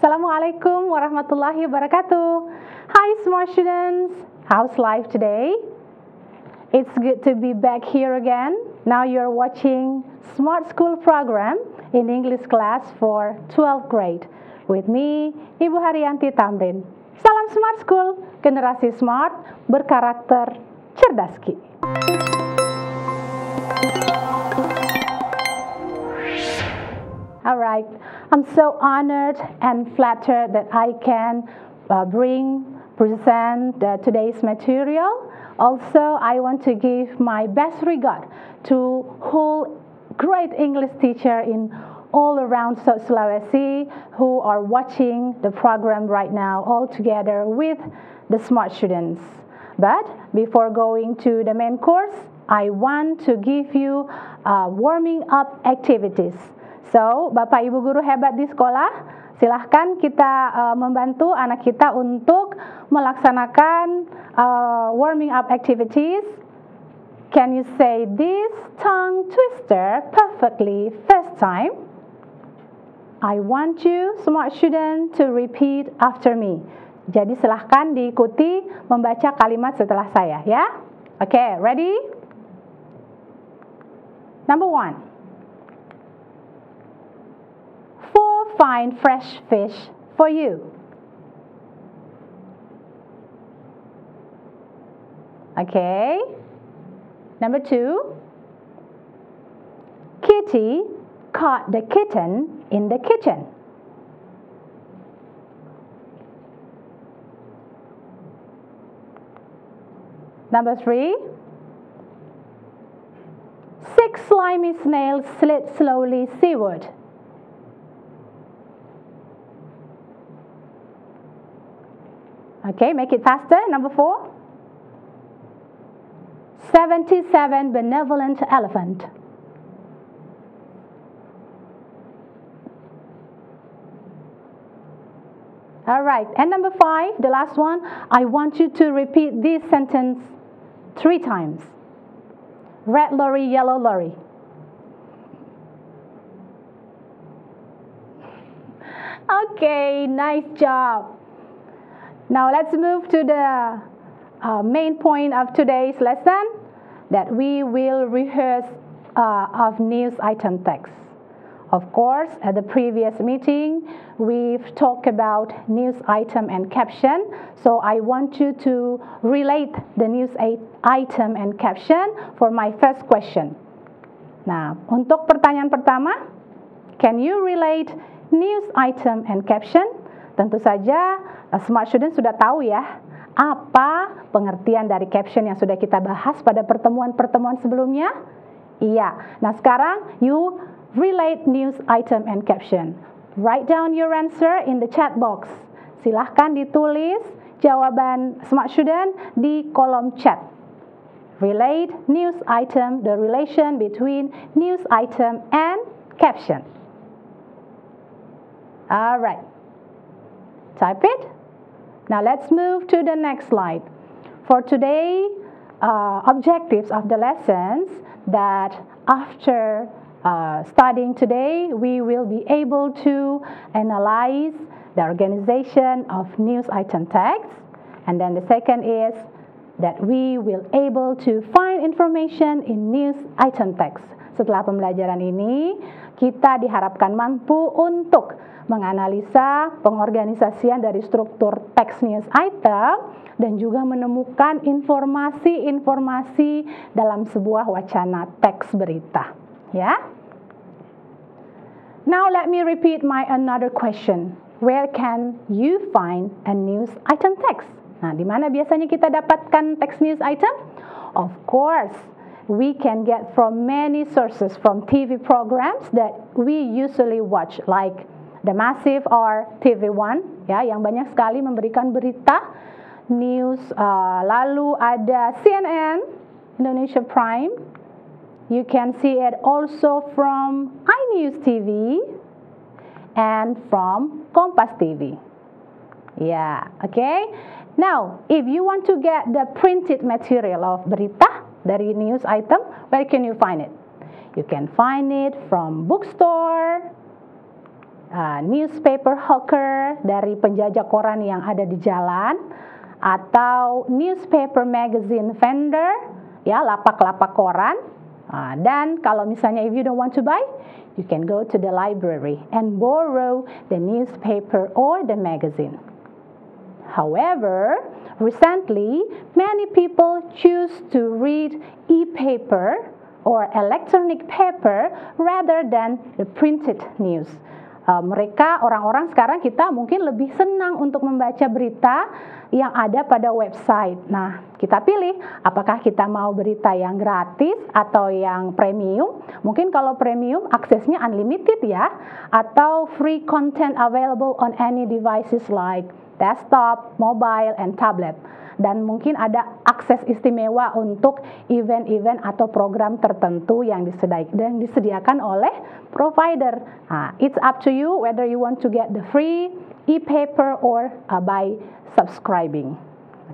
Assalamualaikum warahmatullahi wabarakatuh. Hi smart students, how's life today? It's good to be back here again. Now you're watching Smart School program in English class for 12th grade with me, Ibu Haryanti Tamrin. Salam Smart School, generasi smart berkarakter cerdas Ki. Alright, I'm so honored and flattered that I can present today's material. Also, I want to give my best regard to whole great English teacher in all around South Sulawesi who are watching the program right now all together with the smart students. But before going to the main course, I want to give you warming up activities. So, Bapak Ibu guru hebat di sekolah, silahkan kita membantu anak kita untuk melaksanakan warming up activities. Can you say this tongue twister perfectly first time? I want you, smart student, to repeat after me. Jadi silahkan diikuti membaca kalimat setelah saya, ya. Okay, ready? Number 1. 4 fine fresh fish for you. Okay. Number 2. Kitty caught the kitten in the kitchen. Number 3. 6 slimy snails slid slowly seaward. Okay, make it faster. Number 4. 77 benevolent elephant. Alright, and number 5, the last one, I want you to repeat this sentence 3 times. Red lorry, yellow lorry. Okay, nice job. Now let's move to the main point of today's lesson, that we will rehearse of news item text. Of course, at the previous meeting, we've talked about news item and caption. So I want you to relate the news item and caption for my first question. Nah, untuk pertanyaan pertama, can you relate news item and caption? Tentu saja, smart student sudah tahu ya, apa pengertian dari caption yang sudah kita bahas pada pertemuan-pertemuan sebelumnya? Iya. Nah, sekarang you relate news item and caption. Write down your answer in the chat box. Silahkan ditulis jawaban smart student di kolom chat. Relate news item, the relation between news item and caption. Alright. Type it. Now let's move to the next slide. For today, objectives of the lessons, that after studying today, we will be able to analyze the organization of news item text. And then the second is that we will able to find information in news item text. Setelah pembelajaran ini, kita diharapkan mampu untuk menganalisa pengorganisasian dari struktur teks news item dan juga menemukan informasi-informasi dalam sebuah wacana teks berita. Ya. Now let me repeat my another question. Where can you find a news item text? Nah, di mana biasanya kita dapatkan teks news item? Of course, we can get from many sources, from TV programs that we usually watch, like The Massive or TV1, ya, yang banyak sekali memberikan berita, news. Lalu ada CNN, Indonesia Prime. You can see it also from iNews TV and from Kompas TV. Yeah, okay. Now, if you want to get the printed material of berita dari news item, where can you find it? You can find it from bookstore, newspaper hawker dari penjajah koran yang ada di jalan, atau newspaper magazine vendor, ya, lapak-lapak koran. Dan kalau misalnya if you don't want to buy, you can go to the library and borrow the newspaper or the magazine. However, recently, many people choose to read e-paper or electronic paper rather than the printed news. Orang-orang sekarang kita mungkin lebih senang untuk membaca berita yang ada pada website. Nah, kita pilih apakah kita mau berita yang gratis atau yang premium. Mungkin kalau premium aksesnya unlimited ya, atau free content available on any devices like desktop, mobile, and tablet. Dan mungkin ada akses istimewa untuk event-event atau program tertentu yang disediakan oleh provider. It's up to you whether you want to get the free e-paper or by subscribing.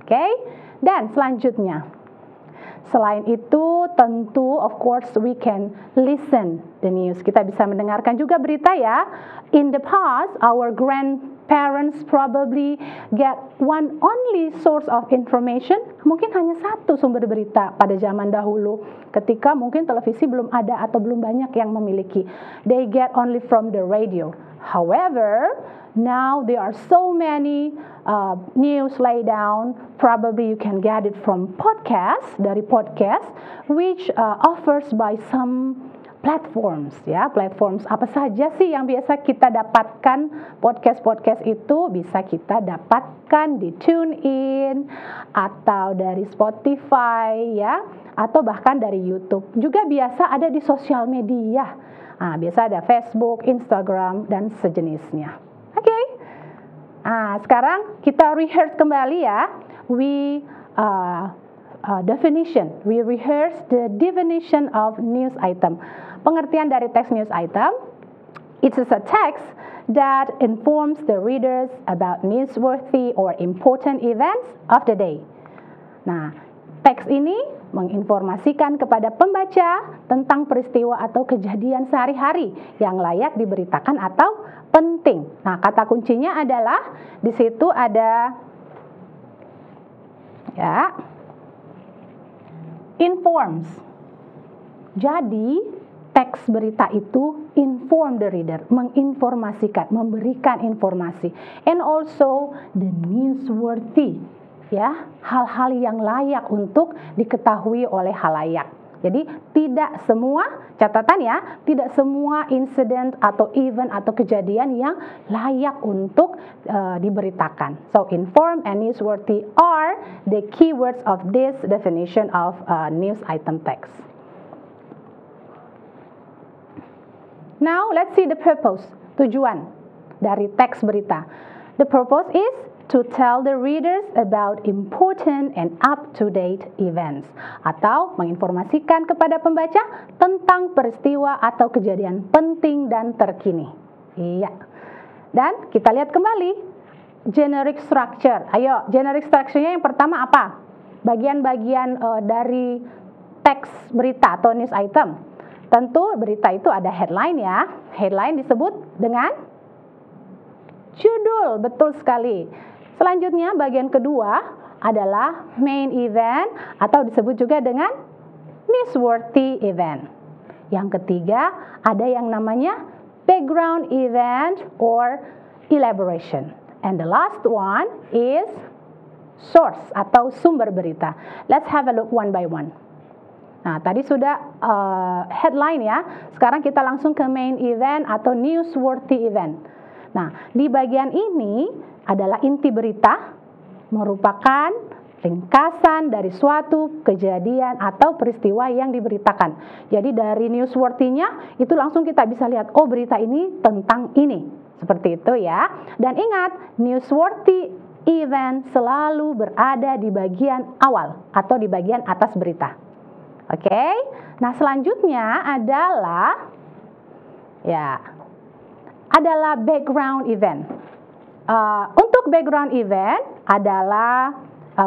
Okay? Dan selanjutnya, selain itu tentu of course we can listen the news. Kita bisa mendengarkan juga berita ya. In the past, our grandparents probably get one only source of information. Mungkin hanya satu sumber berita pada zaman dahulu, ketika mungkin televisi belum ada atau belum banyak yang memiliki. They get only from the radio. However, now there are so many news laid down. Probably you can get it from dari podcast, which offers by some platforms, ya. Platforms apa saja sih yang biasa kita dapatkan? Podcast itu bisa kita dapatkan di TuneIn atau dari Spotify, ya, atau bahkan dari YouTube. Juga biasa ada di sosial media. Biasa ada Facebook, Instagram, dan sejenisnya. Oke. Sekarang kita rehearse kembali ya. We rehearse the definition of news item. Pengertian dari teks news item. It is a text that informs the readers about newsworthy or important events of the day. Nah, teks ini menginformasikan kepada pembaca tentang peristiwa atau kejadian sehari-hari yang layak diberitakan atau penting. Nah, kata kuncinya adalah di situ ada ya, informs. Jadi, teks berita itu inform the reader, menginformasikan, memberikan informasi. And also the newsworthy, ya, hal-hal yang layak untuk diketahui oleh halayak. Jadi tidak semua, catatan ya, tidak semua insiden atau event atau kejadian yang layak untuk diberitakan. So inform and newsworthy are the keywords of this definition of news item text. Now let's see the purpose, tujuan dari teks berita. The purpose is to tell the readers about important and up-to-date events, atau menginformasikan kepada pembaca tentang peristiwa atau kejadian penting dan terkini. Iya. Dan kita lihat kembali generic structure. Ayo, generic structure-nya yang pertama apa? Bagian-bagian dari teks berita atau news item. Tentu berita itu ada headline ya. Headline disebut dengan judul, betul sekali. Selanjutnya bagian kedua adalah main event atau disebut juga dengan newsworthy event. Yang ketiga ada yang namanya background event or elaboration. And the last one is source atau sumber berita. Let's have a look one by one. Nah, tadi sudah headline ya. Sekarang kita langsung ke main event atau newsworthy event. Nah, di bagian ini adalah inti berita, merupakan ringkasan dari suatu kejadian atau peristiwa yang diberitakan. Jadi dari newsworthy-nya itu langsung kita bisa lihat, oh berita ini tentang ini. Seperti itu ya. Dan ingat, newsworthy event selalu berada di bagian awal atau di bagian atas berita. Oke, nah selanjutnya adalah background event. Untuk background event adalah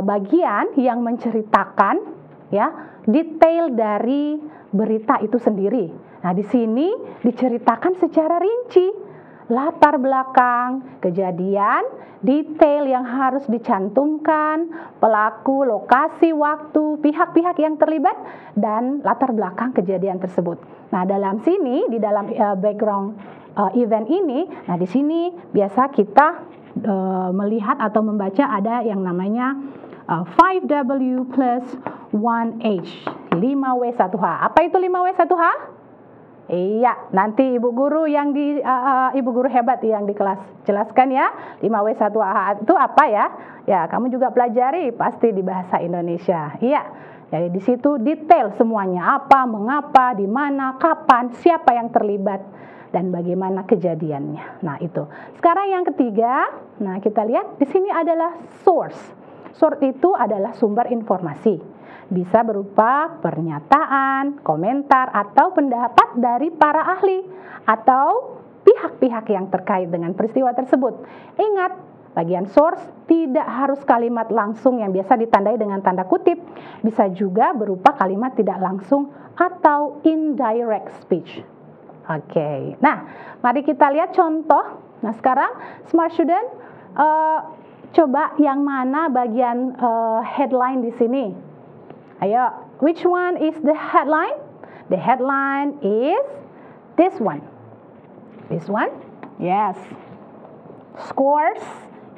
bagian yang menceritakan ya detail dari berita itu sendiri. Nah di sini diceritakan secara rinci latar belakang, kejadian, detail yang harus dicantumkan, pelaku, lokasi, waktu, pihak-pihak yang terlibat, dan latar belakang kejadian tersebut. Nah, dalam sini, di dalam background event ini, nah di sini biasa kita melihat atau membaca ada yang namanya 5W plus 1H, 5W1H. Apa itu 5W1H? Iya, nanti ibu guru yang ibu guru hebat yang di kelas jelaskan ya. 5W1H itu apa ya? Ya, kamu juga pelajari pasti di bahasa Indonesia. Iya. Jadi di situ detail semuanya, apa, mengapa, di mana, kapan, siapa yang terlibat, dan bagaimana kejadiannya. Nah, itu. Sekarang yang ketiga, nah kita lihat di sini adalah source. Source itu adalah sumber informasi. Bisa berupa pernyataan, komentar, atau pendapat dari para ahli atau pihak-pihak yang terkait dengan peristiwa tersebut. Ingat, bagian source tidak harus kalimat langsung yang biasa ditandai dengan tanda kutip. Bisa juga berupa kalimat tidak langsung atau indirect speech. Oke, nah mari kita lihat contoh. Nah sekarang smart student, coba yang mana bagian headline di sini? Ayo, which one is the headline? The headline is this one. This one? Yes. Scores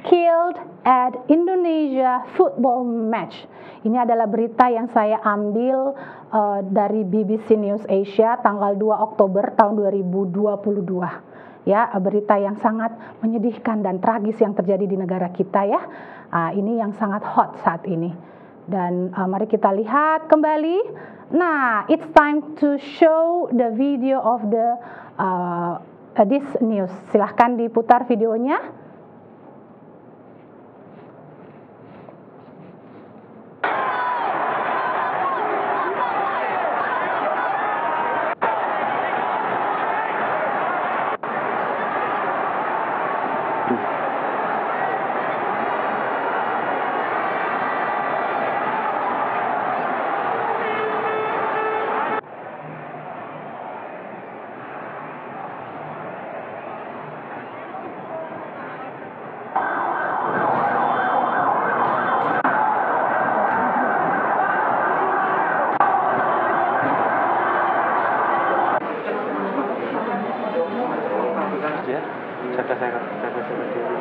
killed at Indonesia football match. Ini adalah berita yang saya ambil dari BBC News Asia tanggal 2 Oktober tahun 2022. Ya, berita yang sangat menyedihkan dan tragis yang terjadi di negara kita ya. Ini yang sangat hot saat ini. Dan mari kita lihat kembali. Nah, it's time to show the video of the this news. Silahkan diputar videonya. Jaga diri.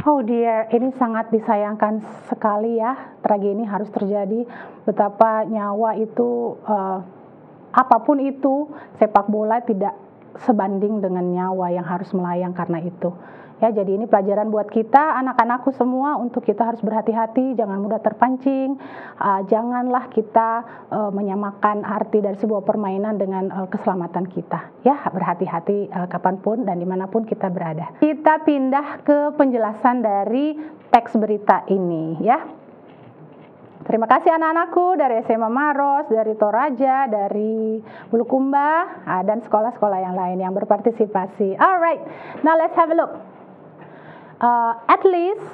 Oh dear, ini sangat disayangkan sekali ya, tragedi ini harus terjadi. Betapa nyawa itu, apapun itu, sepak bola tidak sebanding dengan nyawa yang harus melayang karena itu. Ya, jadi ini pelajaran buat kita, anak-anakku semua, untuk kita harus berhati-hati, jangan mudah terpancing, janganlah kita menyamakan arti dari sebuah permainan dengan keselamatan kita. Ya, berhati-hati kapanpun dan dimanapun kita berada. Kita pindah ke penjelasan dari teks berita ini, ya. Terima kasih anak-anakku dari SMA Maros, dari Toraja, dari Bulukumba, dan sekolah-sekolah yang lain yang berpartisipasi. Alright, now let's have a look. At least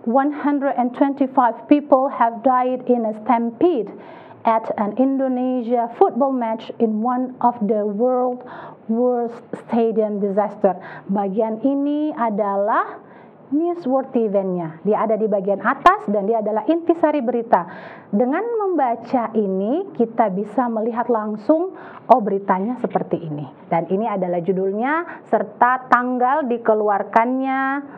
125 people have died in a stampede at an Indonesia football match in one of the world's worst stadium disaster. Bagian ini adalah newsworthy event-nya. Dia ada di bagian atas dan dia adalah intisari berita. Dengan membaca ini kita bisa melihat langsung beritanya seperti ini. Dan ini adalah judulnya serta tanggal dikeluarkannya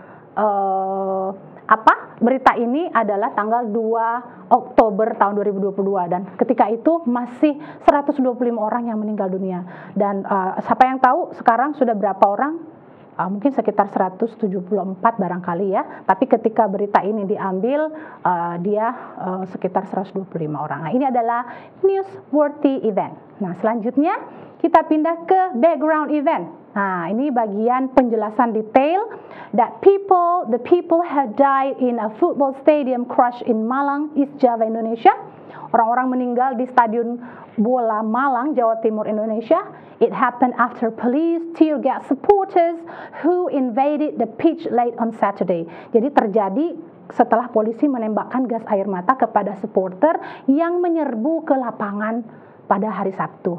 berita ini adalah tanggal 2 Oktober tahun 2022 dan ketika itu masih 125 orang yang meninggal dunia. Dan siapa yang tahu sekarang sudah berapa orang? Mungkin sekitar 174 barangkali ya, tapi ketika berita ini diambil dia sekitar 125 orang. Nah, ini adalah newsworthy event. Nah, selanjutnya kita pindah ke background event. Nah, ini bagian penjelasan detail that the people have died in a football stadium crash in Malang, East Java, Indonesia. Orang-orang meninggal di stadion bola Malang, Jawa Timur, Indonesia. It happened after police tear gas supporters who invaded the pitch late on Saturday. Jadi terjadi setelah polisi menembakkan gas air mata kepada supporter yang menyerbu ke lapangan pada hari Sabtu.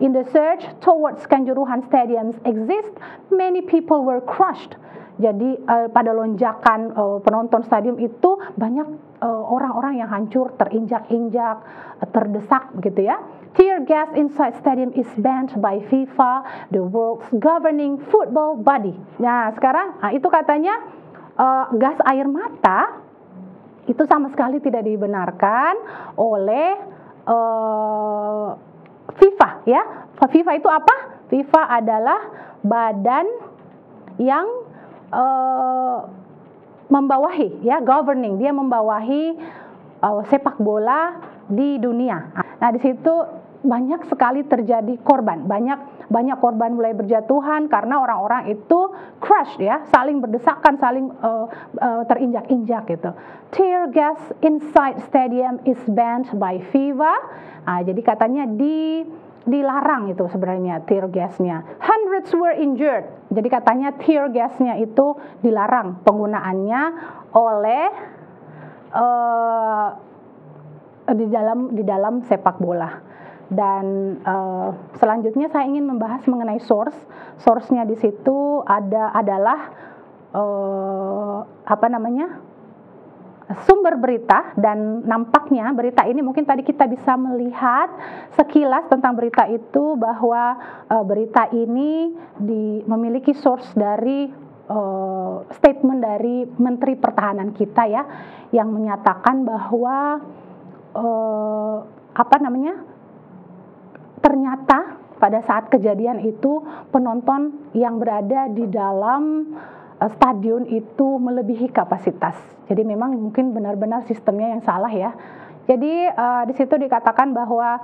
In the surge towards Kanjuruhan Stadium's exit, many people were crushed. Jadi pada lonjakan penonton stadium itu banyak orang-orang yang hancur, terinjak-injak, terdesak gitu ya. Tear gas inside stadium is banned by FIFA, the world's governing football body. Nah, sekarang itu katanya gas air mata itu sama sekali tidak dibenarkan oleh FIFA ya. FIFA itu apa? FIFA adalah badan yang membawahi ya, governing, dia membawahi sepak bola di dunia. Nah, di situ banyak sekali terjadi korban, banyak korban mulai berjatuhan karena orang-orang itu crash ya, saling berdesakan, saling terinjak-injak gitu. Tear gas inside stadium is banned by FIFA. Nah, jadi katanya dilarang itu sebenarnya tear gasnya. Hundreds were injured. Jadi katanya tear gasnya itu dilarang penggunaannya oleh di dalam sepak bola. Dan selanjutnya saya ingin membahas mengenai source-nya di situ adalah sumber berita, dan nampaknya berita ini mungkin tadi kita bisa melihat sekilas tentang berita itu bahwa berita ini memiliki source dari statement dari Menteri Pertahanan kita ya, yang menyatakan bahwa ternyata pada saat kejadian itu penonton yang berada di dalam stadion itu melebihi kapasitas. Jadi memang mungkin benar-benar sistemnya yang salah ya. Jadi di situ dikatakan bahwa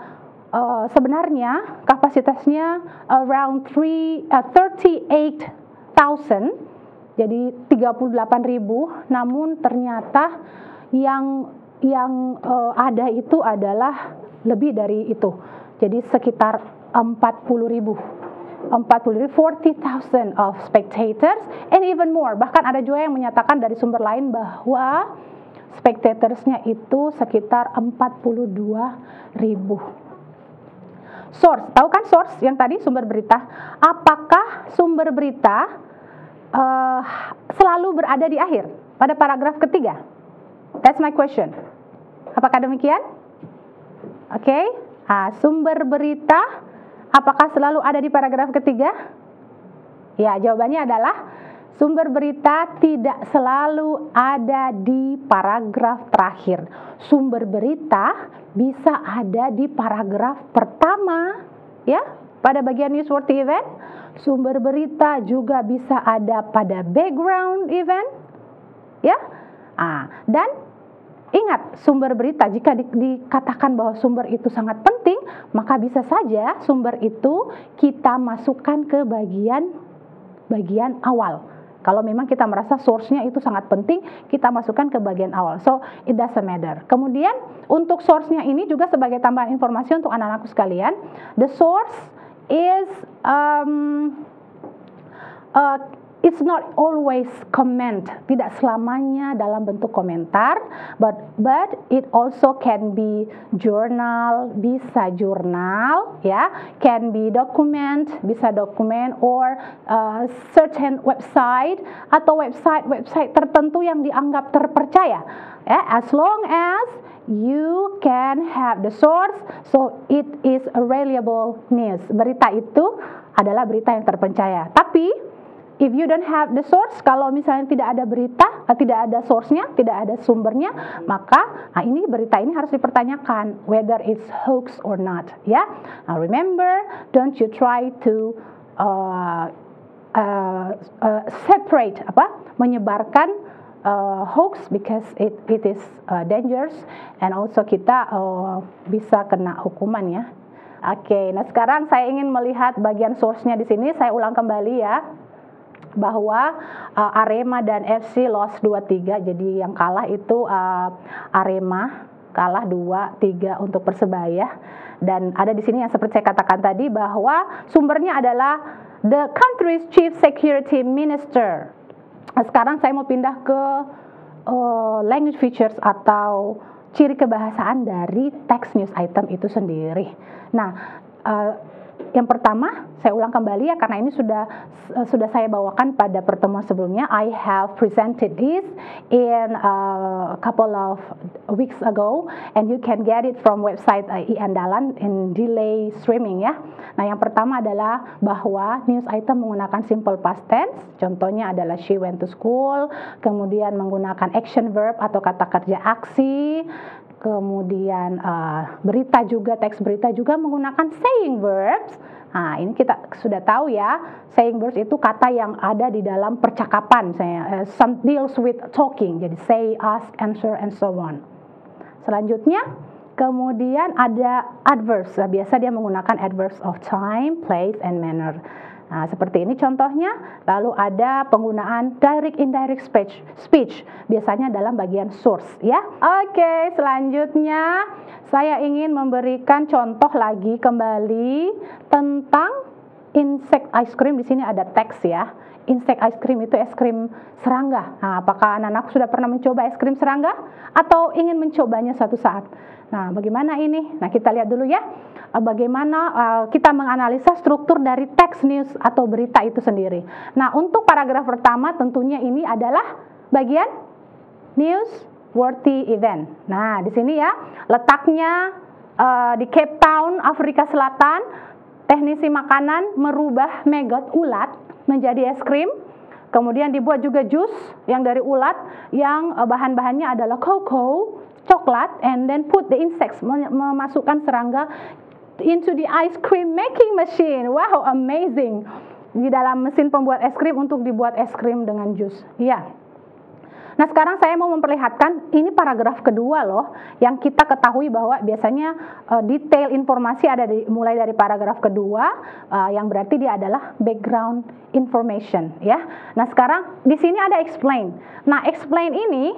sebenarnya kapasitasnya around 38,000, jadi 38.000, namun ternyata yang ada itu adalah lebih dari itu. Jadi sekitar 40,000 of spectators and even more. Bahkan ada juga yang menyatakan dari sumber lain bahwa spectatorsnya itu sekitar 42.000. Source, tahu kan source yang tadi sumber berita? Apakah sumber berita selalu berada di akhir pada paragraf ketiga? That's my question. Apakah demikian? Oke. Sumber berita apakah selalu ada di paragraf ketiga? Ya, jawabannya adalah sumber berita tidak selalu ada di paragraf terakhir. Sumber berita bisa ada di paragraf pertama, ya, pada bagian newsworthy event. Sumber berita juga bisa ada pada background event, ya. Dan ingat, sumber berita jika dikatakan bahwa sumber itu sangat penting, maka bisa saja sumber itu kita masukkan ke bagian awal. Kalau memang kita merasa source-nya itu sangat penting, kita masukkan ke bagian awal. So, it doesn't matter. Kemudian, untuk source-nya ini juga sebagai tambahan informasi untuk anak-anakku sekalian, the source is it's not always comment, tidak selamanya dalam bentuk komentar, but it also can be journal, bisa jurnal, ya, can be document, bisa dokumen, or certain website atau website tertentu yang dianggap terpercaya, ya, as long as you can have the source, so it is a reliable news. Berita itu adalah berita yang terpercaya. Tapi if you don't have the source, kalau misalnya tidak ada berita, tidak ada source-nya, tidak ada sumbernya, maka ini berita ini harus dipertanyakan whether it's hoax or not, ya. Now remember, don't you try to separate, menyebarkan hoax, because it is dangerous, and also kita bisa kena hukuman, ya. Oke, nah sekarang saya ingin melihat bagian source-nya di sini. Saya ulang kembali ya, bahwa Arema dan FC lost 2-3. Jadi yang kalah itu Arema, kalah 2-3 untuk Persebaya. Dan ada di sini yang seperti saya katakan tadi, bahwa sumbernya adalah the country's chief security minister. Nah, sekarang saya mau pindah ke language features atau ciri kebahasaan dari text news item itu sendiri. Nah, yang pertama saya ulang kembali ya, karena ini sudah saya bawakan pada pertemuan sebelumnya. I have presented this in a couple of weeks ago, and you can get it from website iAndalan in delay streaming ya. Nah, yang pertama adalah bahwa news item menggunakan simple past tense. Contohnya adalah she went to school, kemudian menggunakan action verb atau kata kerja aksi. Kemudian berita juga, teks berita juga menggunakan saying verbs. Nah, ini kita sudah tahu ya, saying verbs itu kata yang ada di dalam percakapan. Some deals with talking, jadi say, ask, answer, and so on. Selanjutnya, kemudian ada adverbs. Biasa dia menggunakan adverbs of time, place, and manner. Nah, seperti ini contohnya. Lalu ada penggunaan direct indirect speech biasanya dalam bagian source ya. Oke, selanjutnya saya ingin memberikan contoh lagi kembali tentang insect ice cream. Di sini ada teks ya. Insect ice cream itu es krim serangga. Nah, apakah anak-anak sudah pernah mencoba es krim serangga atau ingin mencobanya suatu saat? Nah, bagaimana ini? Nah, kita lihat dulu ya, bagaimana kita menganalisa struktur dari teks news atau berita itu sendiri. Nah, untuk paragraf pertama tentunya ini adalah bagian newsworthy event. Nah, di sini ya, letaknya di Cape Town, Afrika Selatan, teknisi makanan merubah maggot ulat menjadi es krim. Kemudian dibuat juga jus yang dari ulat yang bahan-bahannya adalah cocoa, coklat, and then put the insects, memasukkan serangga into the ice cream making machine. Wow, amazing. Di dalam mesin pembuat es krim untuk dibuat es krim dengan jus. Ya. Nah, sekarang saya mau memperlihatkan ini paragraf kedua loh, yang kita ketahui bahwa biasanya detail informasi ada mulai dari paragraf kedua, yang berarti dia adalah background information ya. Nah, sekarang di sini ada explain. Nah, explain ini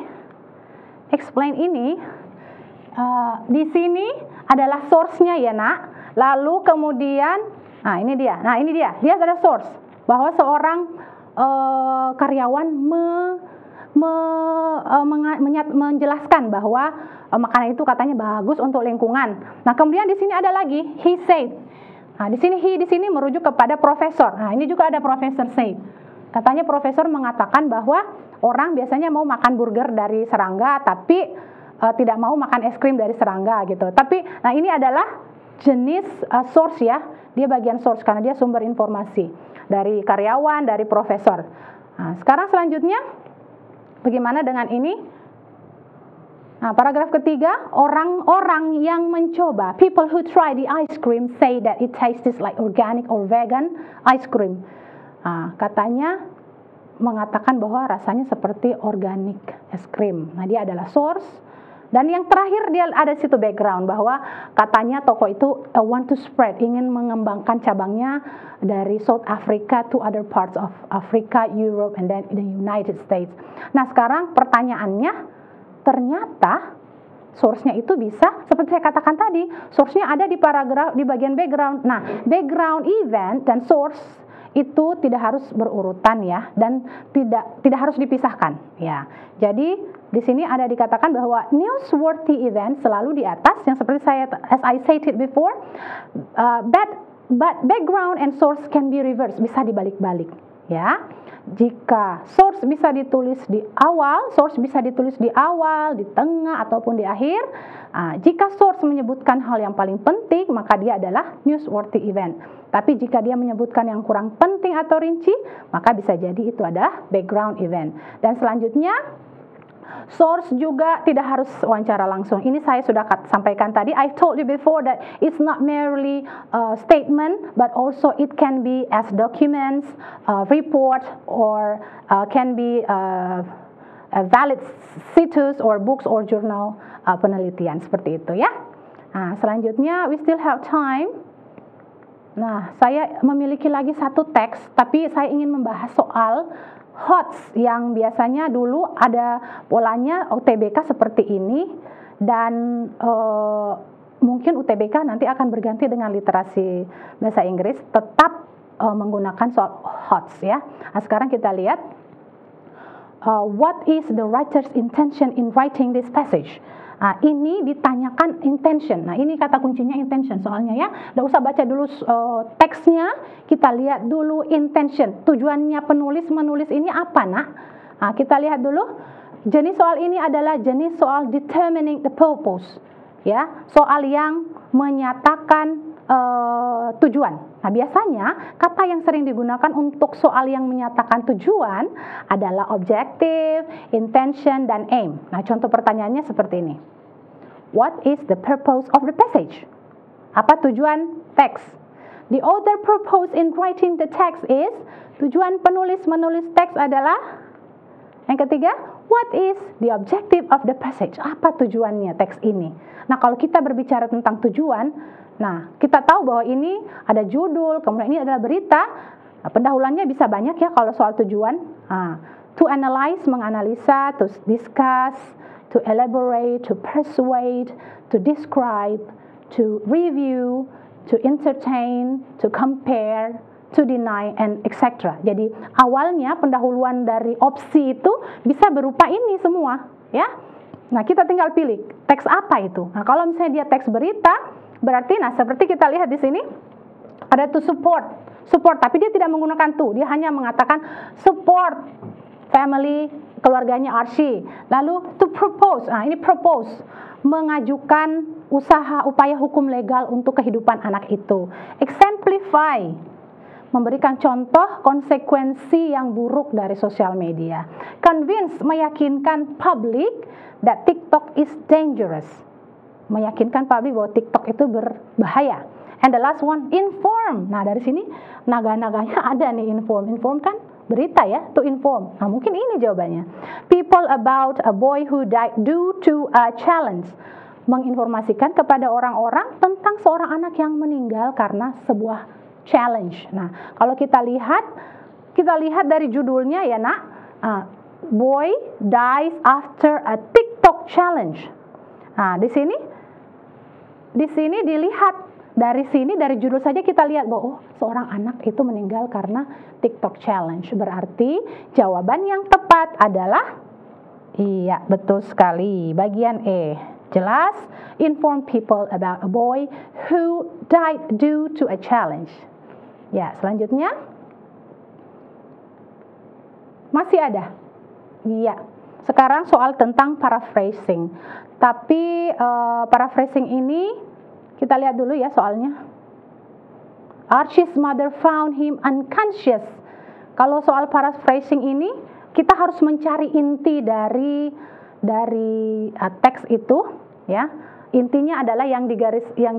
di sini adalah source-nya ya nak. Lalu kemudian, nah ini dia ada source bahwa seorang karyawan menjelaskan bahwa makanan itu katanya bagus untuk lingkungan. Nah, kemudian di sini ada lagi he said. Nah, di sini merujuk kepada profesor. Nah, ini juga ada profesor said. Katanya profesor mengatakan bahwa orang biasanya mau makan burger dari serangga, tapi tidak mau makan es krim dari serangga gitu. Tapi, nah ini adalah jenis source ya. Dia bagian source karena dia sumber informasi dari karyawan, dari profesor. Nah, sekarang selanjutnya, bagaimana dengan ini? Nah, paragraf ketiga, orang-orang yang mencoba, people who try the ice cream say that it tastes like organic or vegan ice cream. Nah, katanya mengatakan bahwa rasanya seperti organic es krim. Nah, dia adalah source. Dan yang terakhir dia ada situ background bahwa katanya toko itu want to spread, ingin mengembangkan cabangnya dari South Africa to other parts of Africa, Europe, and then the United States. Nah, sekarang pertanyaannya, ternyata source-nya itu bisa seperti saya katakan tadi, source-nya ada di paragraf di bagian background. Nah, background event dan source itu tidak harus berurutan ya, dan tidak harus dipisahkan ya. Jadi di sini ada dikatakan bahwa newsworthy event selalu di atas, yang seperti as I stated before, but background and source can be reversed, bisa dibalik-balik ya. Jika source bisa ditulis di awal, di tengah ataupun di akhir. Jika source menyebutkan hal yang paling penting, maka dia adalah newsworthy event. Tapi jika dia menyebutkan yang kurang penting atau rinci, maka bisa jadi itu adalah background event. Dan selanjutnya, source juga tidak harus wawancara langsung. Ini saya sudah sampaikan tadi. I told you before that it's not merely a statement, but also it can be as documents, report, or can be valid situs or books or journal penelitian seperti itu ya. Nah, selanjutnya we still have time. Nah, saya memiliki lagi satu teks, tapi saya ingin membahas soal HOTS yang biasanya dulu ada polanya UTBK seperti ini, dan mungkin UTBK nanti akan berganti dengan literasi bahasa Inggris, tetap menggunakan soal HOTS ya. Nah, sekarang kita lihat, what is the writer's intention in writing this passage? Nah, ini ditanyakan intention. Nah, ini kata kuncinya intention soalnya ya. Nggak usah baca dulu teksnya, kita lihat dulu intention. Tujuannya penulis menulis ini apa, nak? Nah, kita lihat dulu. Jenis soal ini adalah jenis soal determining the purpose. Ya, soal yang menyatakan tujuan. Nah, biasanya kata yang sering digunakan untuk soal yang menyatakan tujuan adalah objective, intention, dan aim. Nah, contoh pertanyaannya seperti ini. What is the purpose of the passage? Apa tujuan teks? The author purpose in writing the text is, tujuan penulis menulis teks adalah, yang ketiga, what is the objective of the passage? Apa tujuannya teks ini? Nah, kalau kita berbicara tentang tujuan, nah, kita tahu bahwa ini ada judul, kemudian ini adalah berita. Nah, pendahuluannya bisa banyak ya kalau soal tujuan. To analyze, menganalisa, to discuss, to elaborate, to persuade, to describe, to review, to entertain, to compare, to deny, and etc. Jadi awalnya pendahuluan dari opsi itu bisa berupa ini semua, ya. Nah, kita tinggal pilih teks apa itu. Nah, kalau misalnya dia teks berita, berarti, nah seperti kita lihat di sini ada to support, tapi dia tidak menggunakan to, dia hanya mengatakan support family, keluarganya Archie. Lalu to propose, nah ini propose, mengajukan usaha upaya hukum legal untuk kehidupan anak itu. Exemplify, memberikan contoh konsekuensi yang buruk dari sosial media. Convince, meyakinkan publik that TikTok is dangerous, meyakinkan publik bahwa TikTok itu berbahaya. And the last one, inform. Nah, dari sini naga-naganya ada nih, inform. Inform kan berita ya, to inform. Nah, mungkin ini jawabannya. People about a boy who died due to a challenge, menginformasikan kepada orang-orang tentang seorang anak yang meninggal karena sebuah challenge. Nah, kalau kita lihat dari judulnya ya, nak, boy dies after a TikTok challenge. Nah, di sini dilihat dari judul saja kita lihat bahwa seorang anak itu meninggal karena TikTok challenge. Berarti jawaban yang tepat adalah iya, betul sekali, bagian E. Jelas, inform people about a boy who died due to a challenge. Ya, selanjutnya masih ada. Iya. Sekarang soal tentang paraphrasing. Tapi paraphrasing ini kita lihat dulu ya soalnya. Archie's mother found him unconscious. Kalau soal paraphrasing ini kita harus mencari inti dari teks itu, ya. Intinya adalah yang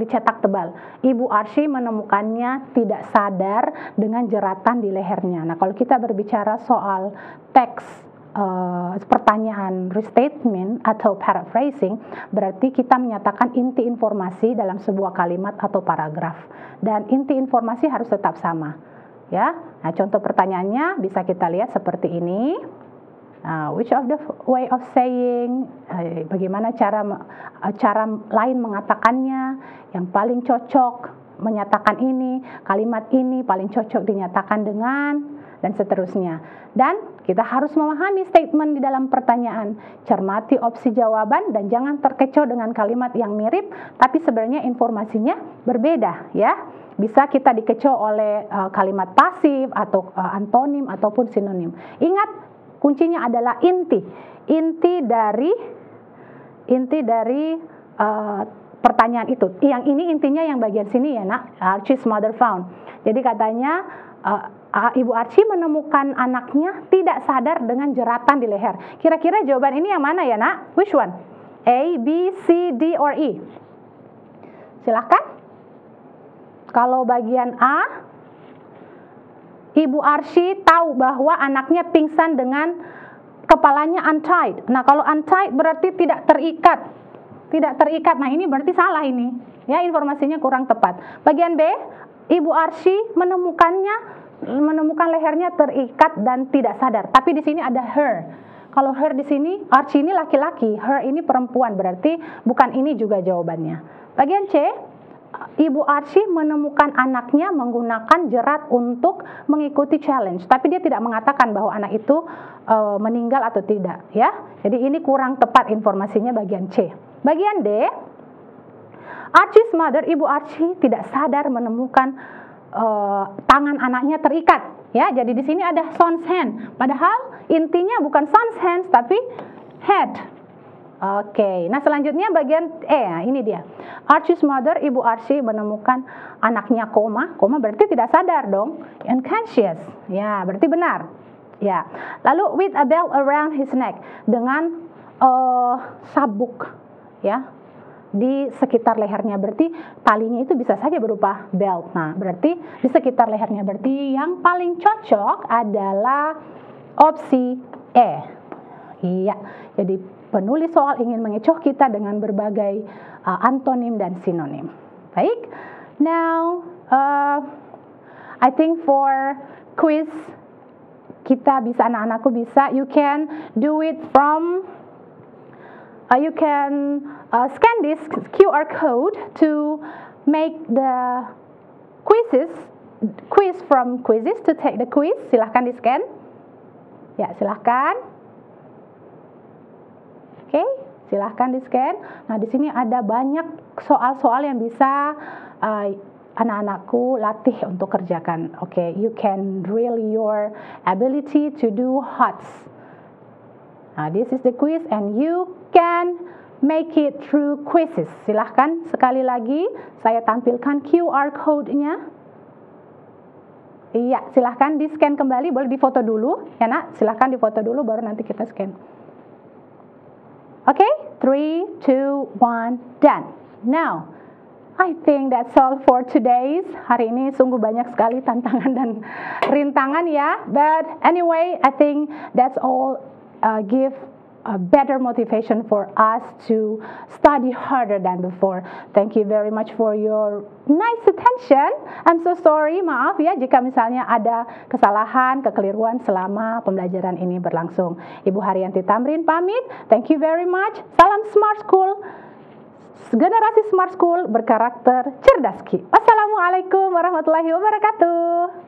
dicetak tebal. Ibu Archie menemukannya tidak sadar dengan jeratan di lehernya. Nah, kalau kita berbicara soal teks pertanyaan restatement atau paraphrasing, berarti kita menyatakan inti informasi dalam sebuah kalimat atau paragraf, dan inti informasi harus tetap sama, ya. Nah, contoh pertanyaannya bisa kita lihat seperti ini. Which of the way of saying, bagaimana cara lain mengatakannya yang paling cocok menyatakan ini, kalimat ini paling cocok dinyatakan dengan, dan seterusnya. Dan kita harus memahami statement di dalam pertanyaan, cermati opsi jawaban, dan jangan terkecoh dengan kalimat yang mirip tapi sebenarnya informasinya berbeda, ya. Bisa kita dikecoh oleh kalimat pasif atau antonim ataupun sinonim. Ingat, kuncinya adalah inti dari pertanyaan itu. Yang ini intinya yang bagian sini ya, nak. Archie's mother found. Jadi katanya Ibu Archie menemukan anaknya tidak sadar dengan jeratan di leher. Kira-kira jawaban ini yang mana ya, nak? Which one? A, B, C, D, or E? Silahkan. Kalau bagian A, Ibu Archie tahu bahwa anaknya pingsan dengan kepalanya untied. Nah, kalau untied berarti tidak terikat. Tidak terikat. Nah, ini berarti salah ini. Ya, informasinya kurang tepat. Bagian B, Ibu Arsy menemukan lehernya terikat dan tidak sadar. Tapi di sini ada her. Kalau her di sini, Arsy ini laki-laki, her ini perempuan, berarti bukan ini juga jawabannya. Bagian C, Ibu Arsy menemukan anaknya menggunakan jerat untuk mengikuti challenge, tapi dia tidak mengatakan bahwa anak itu meninggal atau tidak, ya. Jadi ini kurang tepat informasinya bagian C. Bagian D, Arsy's mother, Ibu Arsy tidak sadar menemukan tangan anaknya terikat, ya. Jadi di sini ada son's hand, padahal intinya bukan son's hands tapi head. Oke, nah selanjutnya bagian E, ini dia. Arsy's mother, Ibu Arsy menemukan anaknya koma berarti tidak sadar dong, unconscious, ya berarti benar, ya. Lalu with a belt around his neck, dengan sabuk, ya, di sekitar lehernya, berarti talinya itu bisa saja berupa belt. Nah, berarti di sekitar lehernya, berarti yang paling cocok adalah opsi E. Iya, jadi penulis soal ingin mengecoh kita dengan berbagai antonim dan sinonim. Baik, now I think for quiz kita bisa, anak-anakku bisa, you can do it from you can scan this QR code to make the quiz from quizzes, to take the quiz. Silahkan di scan. Ya, silahkan. Oke, silahkan di scan. Nah, di sini ada banyak soal-soal yang bisa anak-anakku latih untuk kerjakan. Oke, you can drill your ability to do HOTS. Nah, this is the quiz and you can make it through quizzes. Silahkan sekali lagi saya tampilkan QR code-nya. Iya, silahkan di scan kembali, boleh difoto dulu ya nak, silahkan difoto dulu baru nanti kita scan. Oke, 3, 2, 1, done. Now, I think that's all for today's. Hari ini sungguh banyak sekali tantangan dan rintangan ya. But anyway, I think that's all give a better motivation for us to study harder than before. Thank you very much for your nice attention. I'm so sorry, maaf ya jika misalnya ada kesalahan, kekeliruan selama pembelajaran ini berlangsung. Ibu Haryanti Tamrin pamit. Thank you very much. Salam Smart School. Generasi Smart School berkarakter cerdas Ki. Wassalamualaikum warahmatullahi wabarakatuh.